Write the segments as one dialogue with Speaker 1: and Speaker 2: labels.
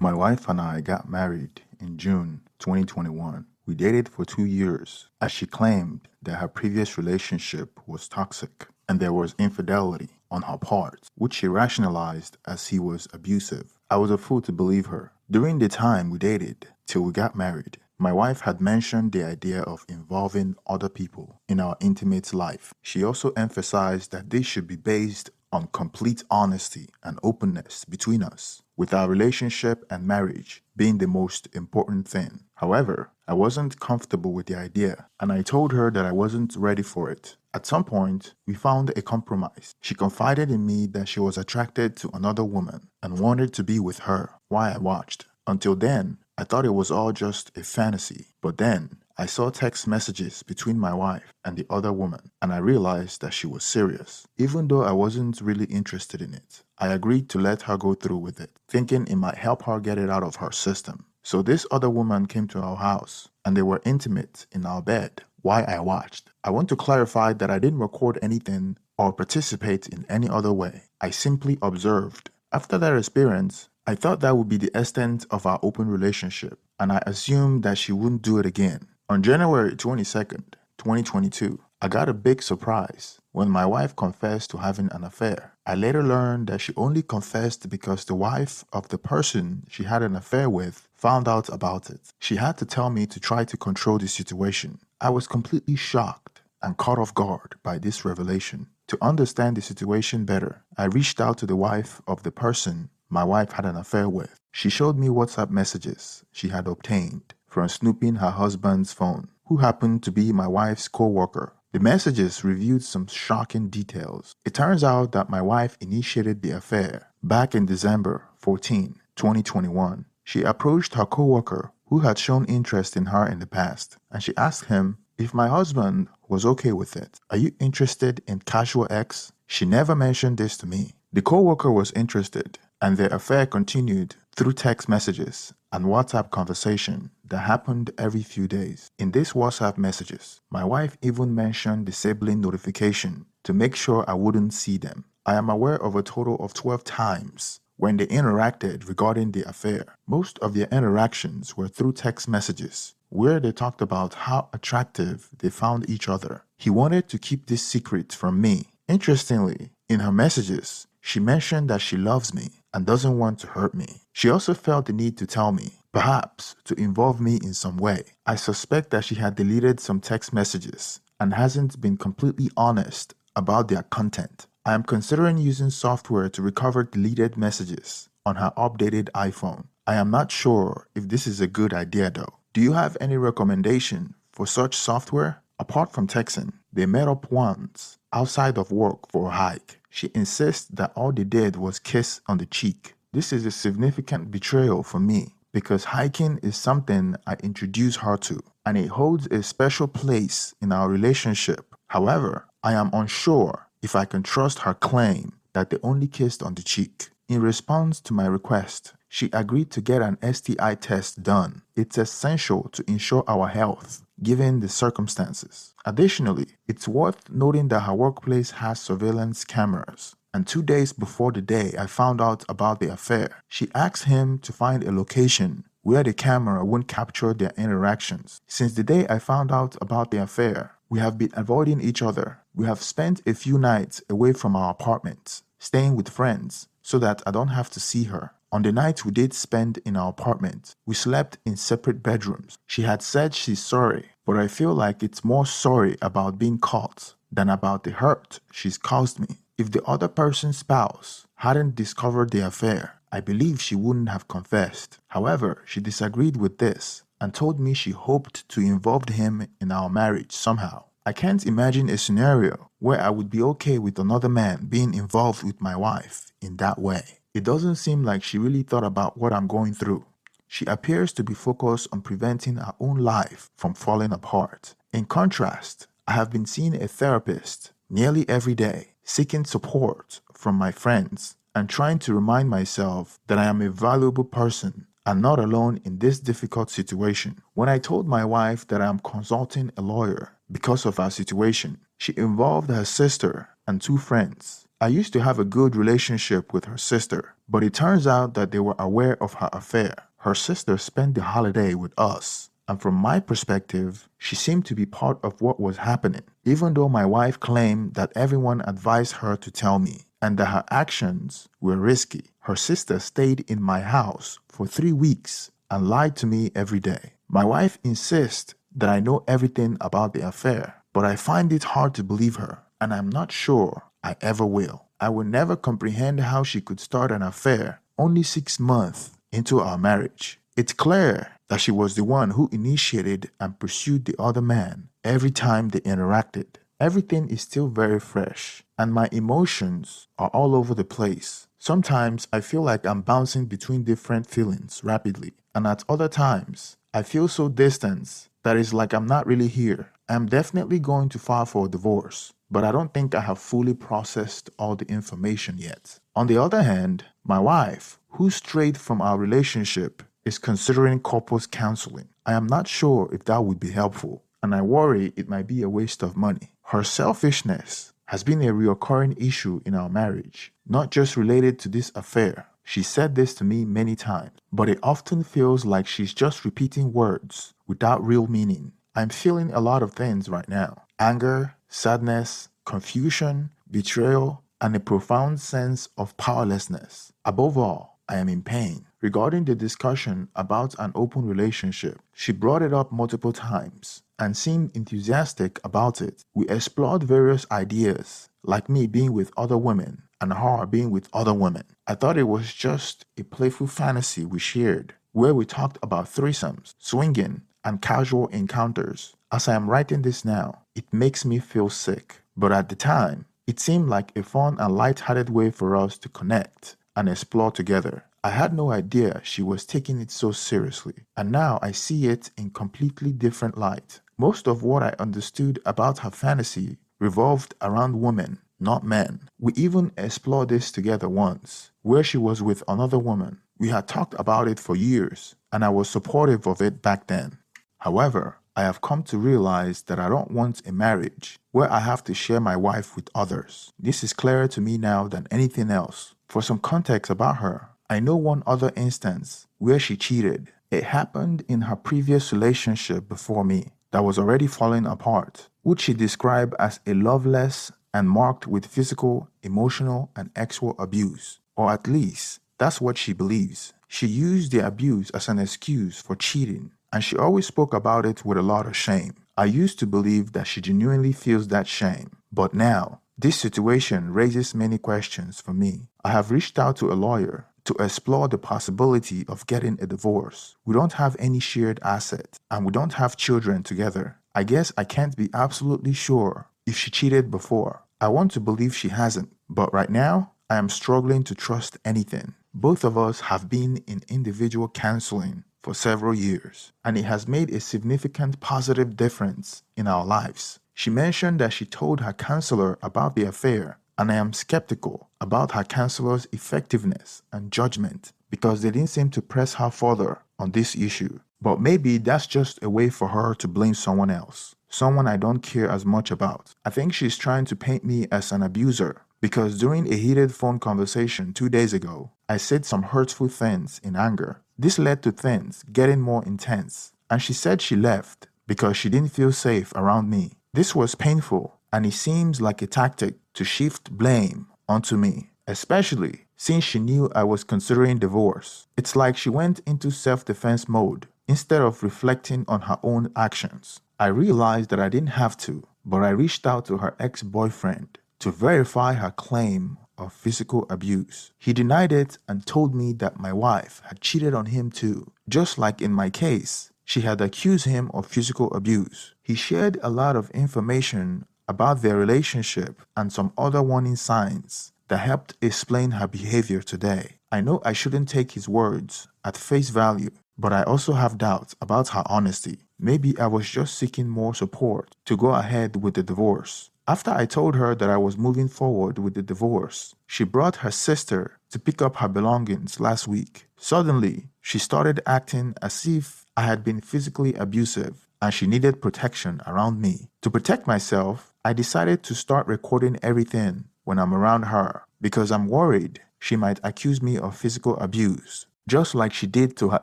Speaker 1: My wife and I got married in June 2021. We dated for 2 years as she claimed that her previous relationship was toxic and there was infidelity on her part, which she rationalized as he was abusive. I was a fool to believe her. During the time we dated till we got married, my wife had mentioned the idea of involving other people in our intimate life. She also emphasized that this should be based on complete honesty and openness between us, with our relationship and marriage being the most important thing. However, I wasn't comfortable with the idea, and I told her that I wasn't ready for it. At some point, we found a compromise. She confided in me that she was attracted to another woman and wanted to be with her while I watched. Until then, I thought it was all just a fantasy. But then, I saw text messages between my wife and the other woman, and I realized that she was serious. Even though I wasn't really interested in it, I agreed to let her go through with it, thinking it might help her get it out of her system. So this other woman came to our house, and they were intimate in our bed while I watched. I want to clarify that I didn't record anything or participate in any other way. I simply observed. After that experience, I thought that would be the extent of our open relationship, and I assumed that she wouldn't do it again. On January 22nd, 2022, I got a big surprise when my wife confessed to having an affair. I later learned that she only confessed because the wife of the person she had an affair with found out about it. She had to tell me to try to control the situation. I was completely shocked and caught off guard by this revelation. To understand the situation better, I reached out to the wife of the person my wife had an affair with. She showed me WhatsApp messages she had obtained from snooping her husband's phone, who happened to be my wife's co-worker. The messages revealed some shocking details. It turns out that my wife initiated the affair back in December 14, 2021. She approached her co-worker, who had shown interest in her in the past, and she asked him if my husband was okay with it. Are you interested in casual sex? She never mentioned this to me. The co-worker was interested, and their affair continued through text messages and WhatsApp conversation that happened every few days. In these WhatsApp messages, my wife even mentioned disabling notification to make sure I wouldn't see them. I am aware of a total of 12 times when they interacted regarding the affair. Most of their interactions were through text messages, where they talked about how attractive they found each other. He wanted to keep this secret from me. Interestingly, in her messages, she mentioned that she loves me and doesn't want to hurt me. She also felt the need to tell me, perhaps to involve me in some way. I suspect that she had deleted some text messages and hasn't been completely honest about their content. I am considering using software to recover deleted messages on her updated iPhone. I am not sure if this is a good idea though. Do you have any recommendation for such software? Apart from texting, they met up once outside of work for a hike. She insists that all they did was kiss on the cheek. This is a significant betrayal for me because hiking is something I introduced her to, and it holds a special place in our relationship. However, I am unsure if I can trust her claim that they only kissed on the cheek. In response to my request, she agreed to get an STI test done. It's essential to ensure our health, given the circumstances. Additionally, it's worth noting that her workplace has surveillance cameras, and 2 days before the day I found out about the affair, she asked him to find a location where the camera won't capture their interactions. Since the day I found out about the affair, we have been avoiding each other. We have spent a few nights away from our apartments, staying with friends, so that I don't have to see her. On the night we did spend in our apartment, we slept in separate bedrooms. She had said she's sorry, but I feel like it's more sorry about being caught than about the hurt she's caused me. If the other person's spouse hadn't discovered the affair, I believe she wouldn't have confessed. However, she disagreed with this and told me she hoped to involve him in our marriage somehow. I can't imagine a scenario where I would be okay with another man being involved with my wife in that way. It doesn't seem like she really thought about what I'm going through. She appears to be focused on preventing her own life from falling apart. In contrast, I have been seeing a therapist nearly every day, seeking support from my friends and trying to remind myself that I am a valuable person and not alone in this difficult situation. When I told my wife that I am consulting a lawyer because of our situation, she involved her sister and 2 friends I used to have a good relationship with her sister, but it turns out that they were aware of her affair. Her sister spent the holiday with us, and from my perspective, she seemed to be part of what was happening, even though my wife claimed that everyone advised her to tell me and that her actions were risky. Her sister stayed in my house for 3 weeks and lied to me every day. My wife insists that I know everything about the affair, but I find it hard to believe her, and I'm not sure I ever will. I will never comprehend how she could start an affair only 6 months into our marriage. It's clear that she was the one who initiated and pursued the other man every time they interacted. Everything is still very fresh, and my emotions are all over the place. Sometimes I feel like I'm bouncing between different feelings rapidly, and at other times, I feel so distant that it's like I'm not really here. I'm definitely going to file for a divorce, but I don't think I have fully processed all the information yet. On the other hand, my wife, who strayed from our relationship, is considering couples counseling. I am not sure if that would be helpful, and I worry it might be a waste of money. Her selfishness has been a recurring issue in our marriage, not just related to this affair. She said this to me many times, but it often feels like she's just repeating words without real meaning. I'm feeling a lot of things right now: anger, sadness, confusion, betrayal, and a profound sense of powerlessness. Above all, I am in pain. Regarding the discussion about an open relationship, she brought it up multiple times and seemed enthusiastic about it. We explored various ideas, like me being with other women and her being with other women. I thought it was just a playful fantasy we shared, where we talked about threesomes, swinging, and casual encounters. As I am writing this now, it makes me feel sick. But at the time, it seemed like a fun and light-hearted way for us to connect and explore together. I had no idea she was taking it so seriously, and now I see it in completely different light. Most of what I understood about her fantasy revolved around women, not men. We even explored this together once, where she was with another woman. We had talked about it for years, and I was supportive of it back then. However, I have come to realize that I don't want a marriage where I have to share my wife with others. This is clearer to me now than anything else. For some context about her, I know one other instance where she cheated. It happened in her previous relationship before me that was already falling apart, which she described as a loveless and marked with physical, emotional, and sexual abuse. Or at least, that's what she believes. She used the abuse as an excuse for cheating, and she always spoke about it with a lot of shame. I used to believe that she genuinely feels that shame, but now, this situation raises many questions for me. I have reached out to a lawyer to explore the possibility of getting a divorce. We don't have any shared asset, and we don't have children together. I guess I can't be absolutely sure if she cheated before. I want to believe she hasn't, but right now, I am struggling to trust anything. Both of us have been in individual counseling for several years, and it has made a significant positive difference in our lives. She mentioned that she told her counselor about the affair, and I am skeptical about her counselor's effectiveness and judgment because they didn't seem to press her further on this issue. But maybe that's just a way for her to blame someone else, someone I don't care as much about. I think she's trying to paint me as an abuser because during a heated phone conversation 2 days ago, I said some hurtful things in anger. This led to things getting more intense, and she said she left because she didn't feel safe around me. This was painful, and it seems like a tactic to shift blame onto me, especially since she knew I was considering divorce. It's like she went into self-defense mode instead of reflecting on her own actions. I realized that I didn't have to, but I reached out to her ex-boyfriend to verify her claim of physical abuse. He denied it and told me that my wife had cheated on him too. Just like in my case, she had accused him of physical abuse. He shared a lot of information about their relationship and some other warning signs that helped explain her behavior today. I know I shouldn't take his words at face value, but I also have doubts about her honesty. Maybe I was just seeking more support to go ahead with the divorce. After I told her that I was moving forward with the divorce, she brought her sister to pick up her belongings last week. Suddenly, she started acting as if I had been physically abusive and she needed protection around me. To protect myself, I decided to start recording everything when I'm around her because I'm worried she might accuse me of physical abuse, just like she did to her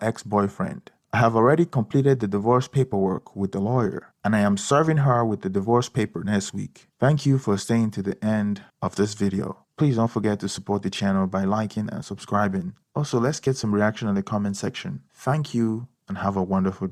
Speaker 1: ex-boyfriend. I have already completed the divorce paperwork with the lawyer, and I am serving her with the divorce paper next week. Thank you for staying to the end of this video. Please don't forget to support the channel by liking and subscribing. Also, let's get some reaction in the comment section. Thank you and have a wonderful day.